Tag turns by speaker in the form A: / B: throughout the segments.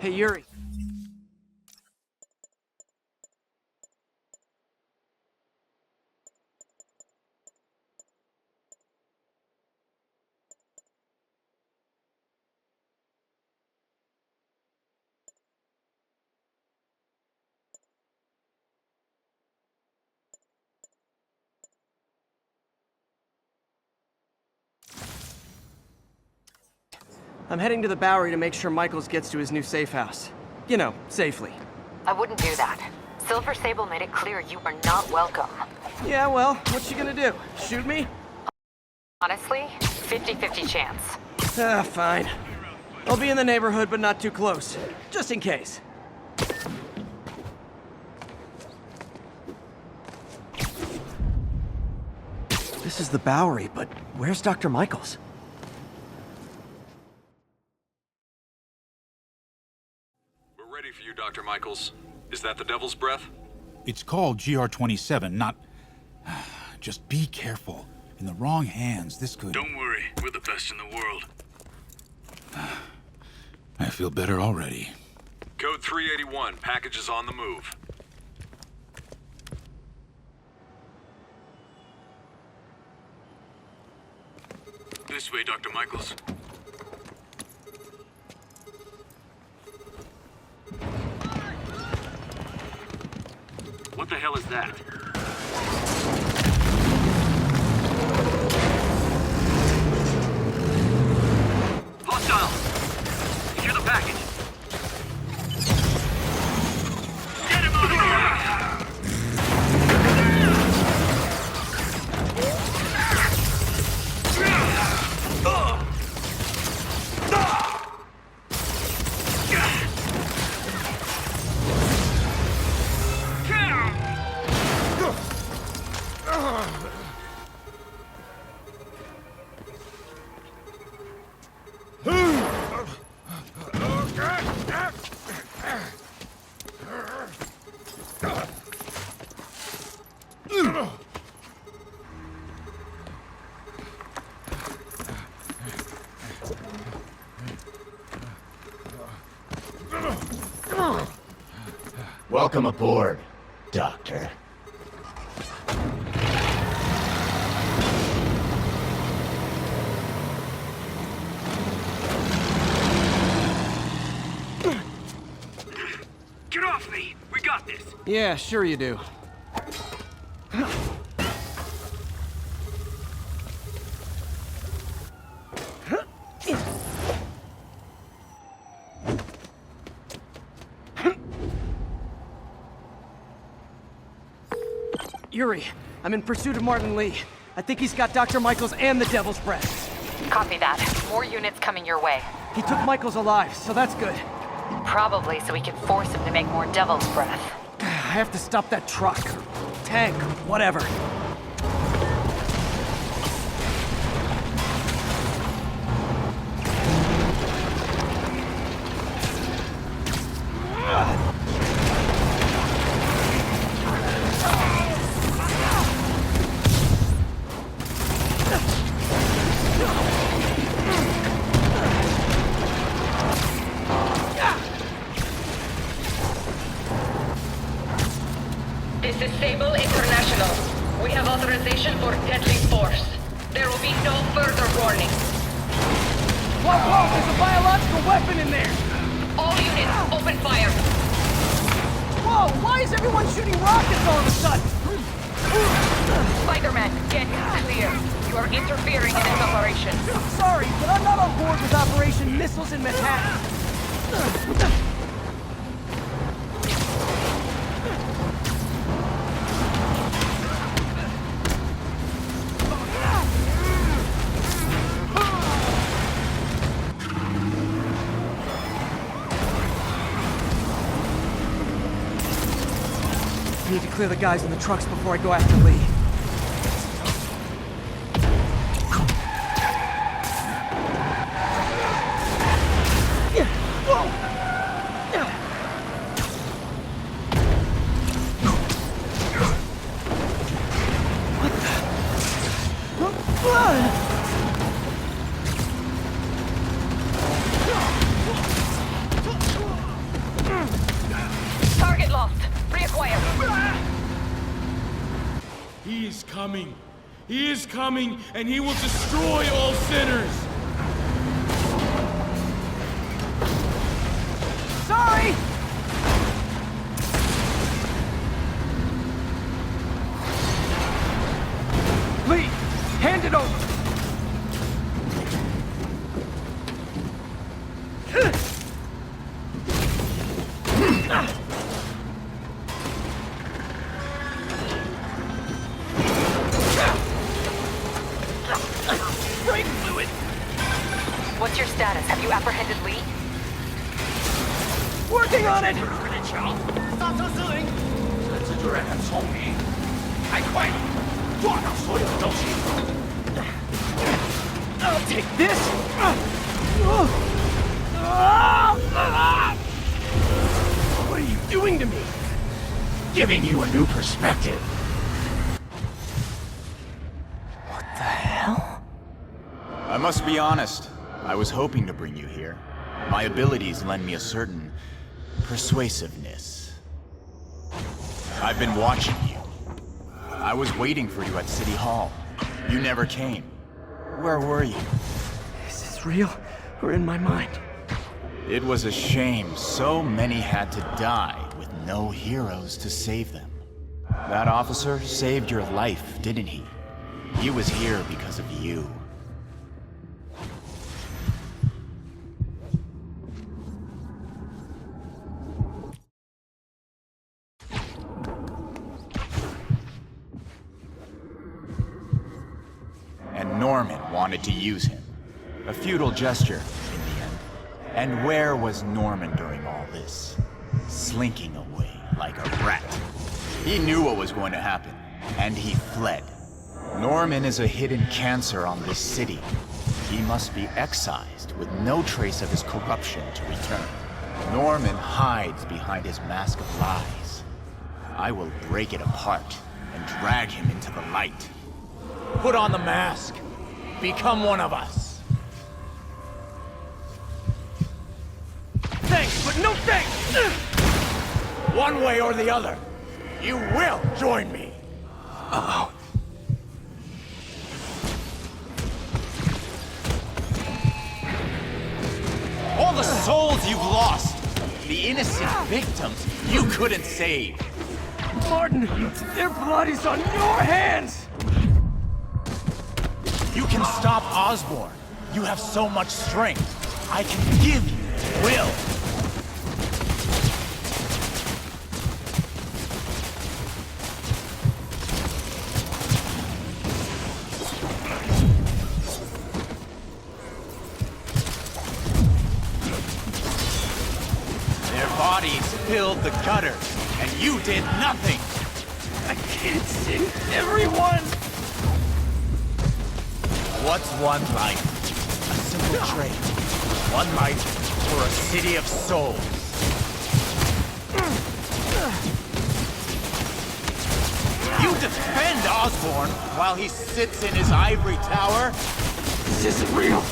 A: Hey, Yuri. I'm heading to the Bowery to make sure Michaels gets to his new safe house. You know, safely.
B: I wouldn't do that. Silver Sable made it clear you are not welcome.
A: Yeah, well, what's she gonna do? Shoot me?
B: Honestly, 50-50 chance.
A: Ah, fine. I'll be in the neighborhood, but not too close. Just in case. This is the Bowery, but where's Dr. Michaels?
C: We're ready for you, Dr. Michaels. Is that the Devil's Breath?
D: It's called GR-27, not... Just be careful. In the wrong hands, this could...
E: Don't worry, we're the best in the world.
D: I feel better already.
C: Code 381, package is on the move.
E: This way, Dr. Michaels. What the hell is that? Hostile! Secure the package. Get him out of here!
F: Welcome aboard, Doctor.
E: Get off me! We got this!
A: Yeah, sure you do. Yuri, I'm in pursuit of Martin Lee. I think he's got Dr. Michaels and the Devil's Breath.
B: Copy that. More units coming your way.
A: He took Michaels alive, so that's good.
B: Probably so we can force him to make more Devil's Breath.
A: I have to stop that truck, or tank, or whatever.
G: This is Sable International. We have authorization for deadly force. There will be no further warning.
A: Whoa, whoa, there's a biological weapon in there!
G: All units, open fire.
A: Whoa, why is everyone shooting rockets all of a sudden?
G: Spider-Man, get clear. You are interfering in this operation.
A: Sorry, but I'm not on board with Operation Missiles in Manhattan. I need to clear the guys in the trucks before I go after Lee.
H: He is coming. He is coming, and he will destroy all sinners.
A: Sorry! Lee, hand it over! Brake fluid!
B: What's your status? Have you apprehended Lee?
A: Working on it!
F: 刹车失灵，这蜘蛛人很聪明，太快了，抓到所有的东西。
A: I'll take this! What are you doing to me?
F: Giving you a new perspective.
I: I must be honest. I was hoping to bring you here. My abilities lend me a certain persuasiveness. I've been watching you. I was waiting for you at City Hall. You never came. Where were you?
A: Is this real or in my mind?
I: It was a shame so many had to die with no heroes to save them. That officer saved your life, didn't he? He was here because of you. And Norman wanted to use him. A futile gesture, in the end. And where was Norman during all this? Slinking away like a rat. He knew what was going to happen, and he fled. Norman is a hidden cancer on this city. He must be excised with no trace of his corruption to return. Norman hides behind his mask of lies. I will break it apart and drag him into the light. Put on the mask. Become one of us.
A: Thanks, but no thanks!
I: One way or the other, you will join me.
A: Uh-oh.
I: All the souls you've lost, the innocent victims you couldn't save.
A: Martin, their blood is on your hands!
I: You can stop Osborn. You have so much strength. I can give you will. Their bodies filled the gutters, and you did nothing.
A: I can't save everyone!
I: What's one life? A simple trade. One life for a city of souls. You defend Osborn while he sits in his ivory tower?
A: This isn't real!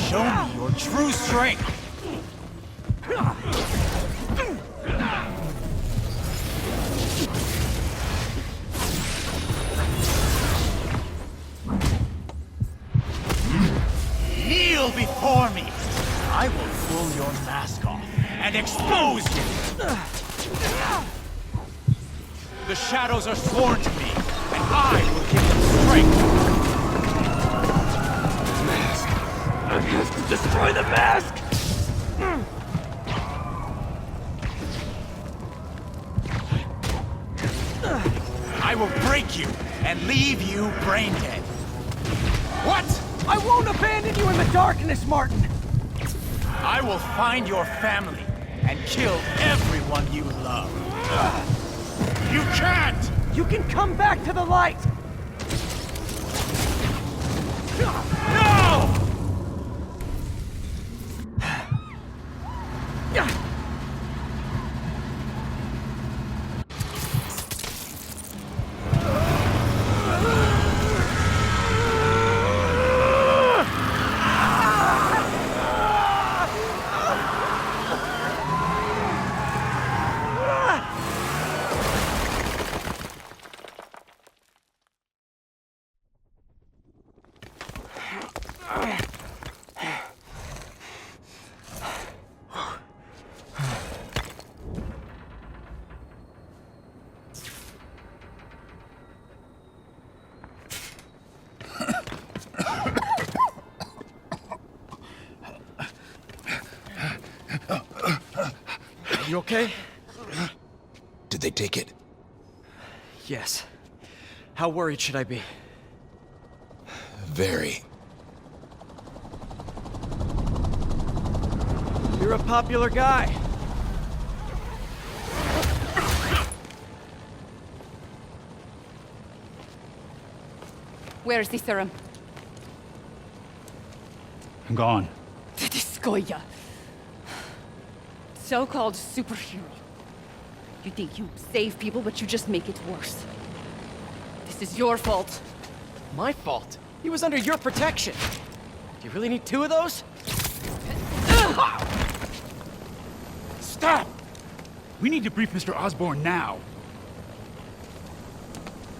I: Show me your true strength! Kneel before me! I will pull your mask off and expose you! The shadows are sworn to me, and I will give them strength!
A: I have to destroy the mask!
I: I will break you and leave you brain dead. What?
A: I won't abandon you in the darkness, Martin!
I: I will find your family and kill everyone you love. You can't!
A: You can come back to the light!
I: No!
A: You okay?
F: Did they take it?
A: Yes. How worried should I be?
F: Very.
A: You're a popular guy.
J: Where is the serum?
D: I'm gone.
J: This Goya. So-called superhero. You think you save people, but you just make it worse. This is your fault.
A: My fault? He was under your protection. Do you really need 2 of those?
D: Stop! We need to brief Mr. Osborn now.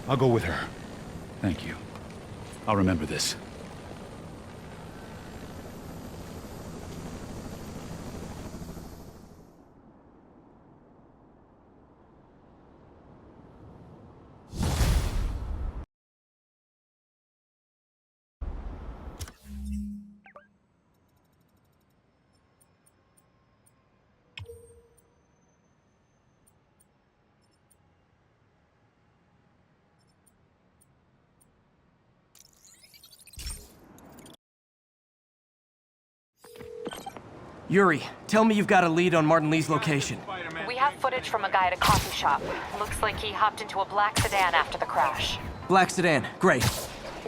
D: I'll go with her. Thank you. I'll remember this.
A: Yuri, tell me you've got a lead on Martin Lee's location.
B: We have footage from a guy at a coffee shop. Looks like he hopped into a black sedan after the crash.
A: Black sedan, great.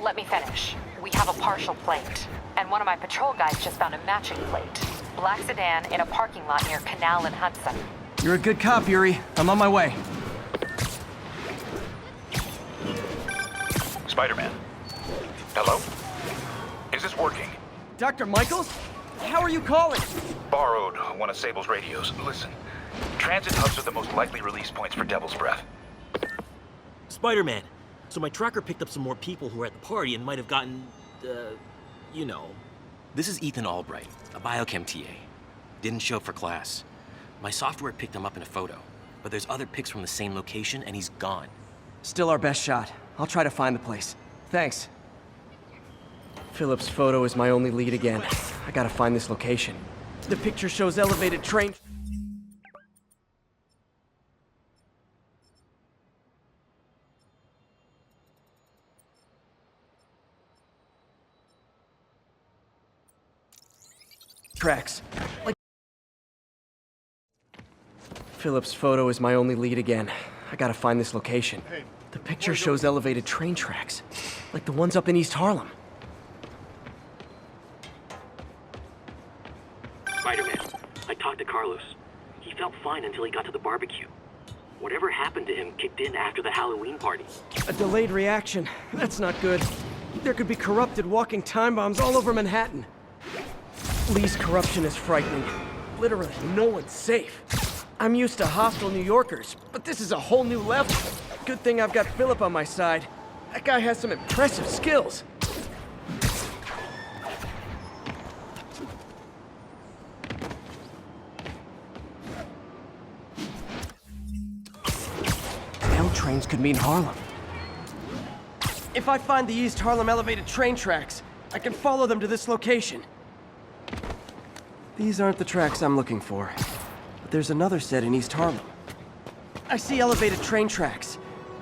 B: Let me finish. We have a partial plate. And one of my patrol guys just found a matching plate. Black sedan in a parking lot near Canal and Hudson.
A: You're a good cop, Yuri. I'm on my way.
K: Spider-Man. Hello? Is this working?
A: Dr. Michaels? How are you calling?
K: Borrowed one of Sable's radios. Listen, transit hubs are the most likely release points for Devil's Breath.
L: Spider-Man. So my tracker picked up some more people who were at the party and might have gotten, you know.
M: This is Ethan Albright, a biochem TA. Didn't show up for class. My software picked him up in a photo, but there's other pics from the same location and he's gone.
A: Still our best shot. I'll try to find the place. Thanks. Philip's photo is my only lead again. I gotta find this location. The picture shows elevated train... tracks. Like... Philip's photo is my only lead again. I gotta find this location. The picture shows elevated train tracks. Like the ones up in East Harlem.
L: Spider-Man, I talked to Carlos. He felt fine until he got to the barbecue. Whatever happened to him kicked in after the Halloween party.
A: A delayed reaction. That's not good. There could be corrupted walking time bombs all over Manhattan. Lee's corruption is frightening. Literally, no one's safe. I'm used to hostile New Yorkers, but this is a whole new level. Good thing I've got Philip on my side. That guy has some impressive skills. L trains could mean Harlem. If I find the East Harlem elevated train tracks, I can follow them to this location. These aren't the tracks I'm looking for, but there's another set in East Harlem. I see elevated train tracks.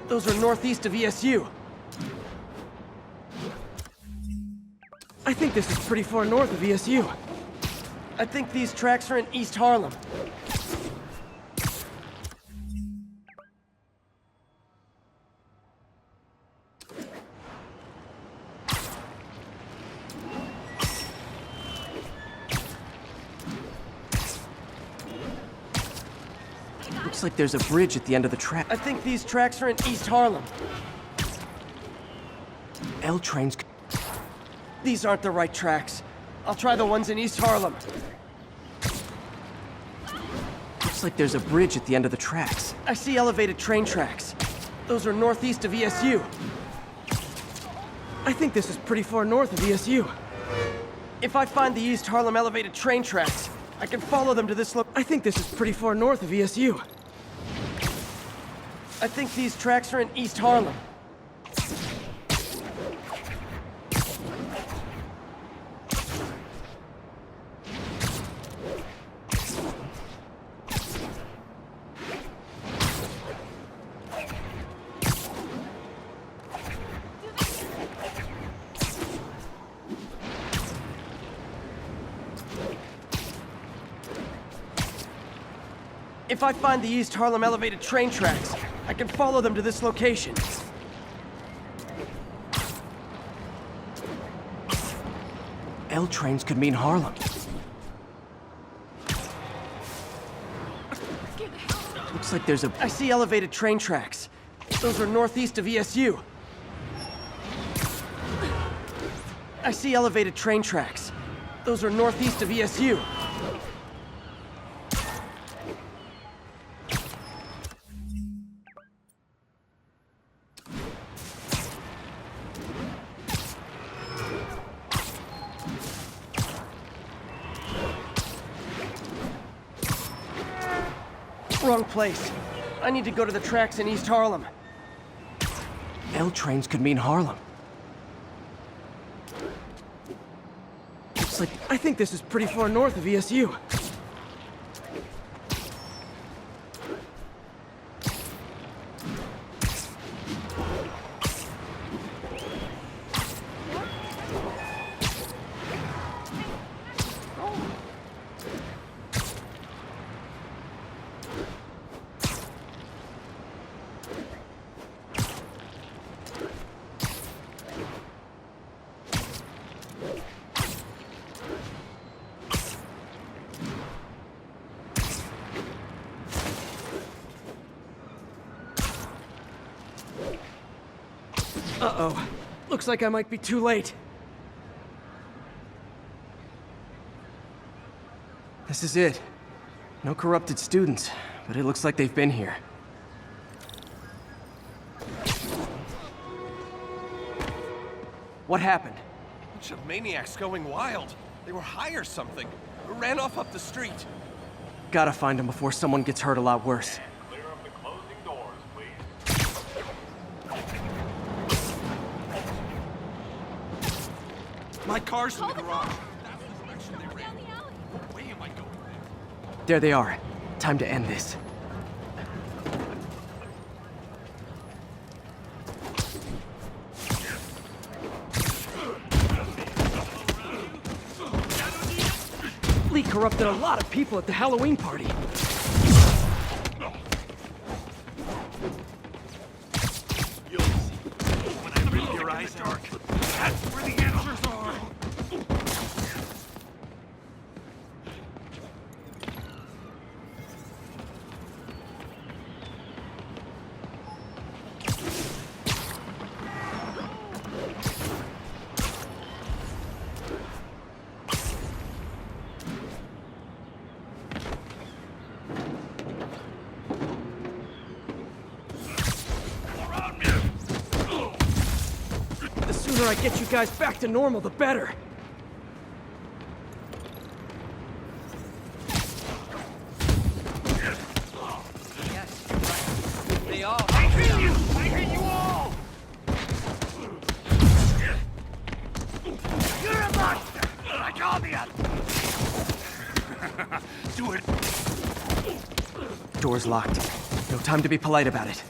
A: Those are northeast of ESU. I think this is pretty far north of ESU. I think these tracks are in East Harlem. Looks like there's a bridge at the end of the track. I think these tracks are in East Harlem. L trains... These aren't the right tracks. I'll try the ones in East Harlem. Looks like there's a bridge at the end of the tracks. I see elevated train tracks. Those are northeast of ESU. I think this is pretty far north of ESU. If I find the East Harlem elevated train tracks, I can follow them to this I think this is pretty far north of ESU. I think these tracks are in East Harlem. If I find the East Harlem elevated train tracks, I can follow them to this location. L trains could mean Harlem. Looks like there's a... I see elevated train tracks. Those are northeast of ESU. I see elevated train tracks. Those are northeast of ESU. Wrong place. I need to go to the tracks in East Harlem. L trains could mean Harlem. Looks like... I think this is pretty far north of ESU. Uh-oh. Looks like I might be too late. This is it. No corrupted students, but it looks like they've been here. What happened?
F: Bunch of maniacs going wild. They were high or something. Ran off up the street.
A: Gotta find them before someone gets hurt a lot worse.
K: Clear up the closing doors, please.
F: My car's in the garage. That's the direction they ran. What way am I going there?
A: There they are. Time to end this. Lee corrupted a lot of people at the Halloween party.
F: You'll see. When I rip your eyes dark, that's where the answers are.
A: The sooner I get you guys back to normal, the better.
F: They all. I hit you! I hit you all! You're a monster! I called you! Do it!
A: Door's locked. No time to be polite about it.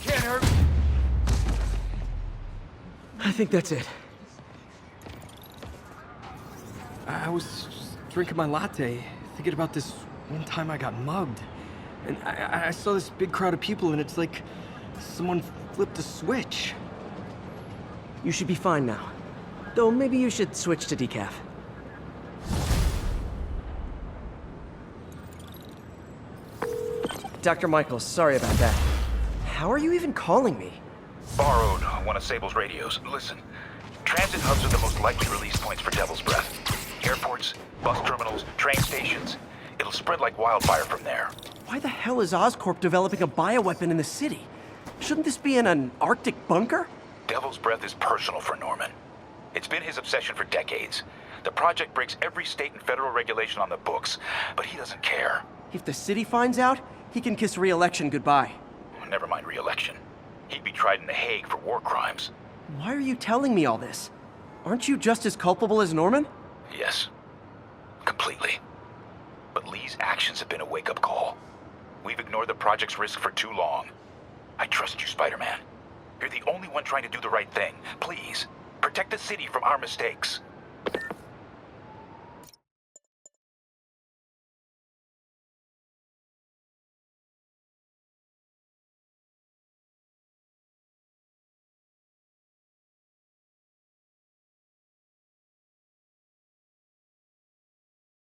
F: Can't hurt.
A: I think that's it.
N: I was just drinking my latte, thinking about this one time I got mugged. And I saw this big crowd of people, and it's like someone flipped a switch.
A: You should be fine now. Though maybe you should switch to decaf. Dr. Michaels, sorry about that. How are you even calling me?
K: Borrowed one of Sable's radios. Listen, transit hubs are the most likely release points for Devil's Breath. Airports, bus terminals, train stations. It'll spread like wildfire from there.
A: Why the hell is Oscorp developing a bioweapon in the city? Shouldn't this be in an Arctic bunker?
K: Devil's Breath is personal for Norman. It's been his obsession for decades. The project breaks every state and federal regulation on the books, but he doesn't care.
A: If the city finds out, he can kiss re-election goodbye.
K: Never mind re-election. He'd be tried in The Hague for war crimes.
A: Why are you telling me all this? Aren't you just as culpable as Norman?
K: Yes. Completely. But Lee's actions have been a wake-up call. We've ignored the project's risk for too long. I trust you, Spider-Man. You're the only one trying to do the right thing. Please, protect the city from our mistakes.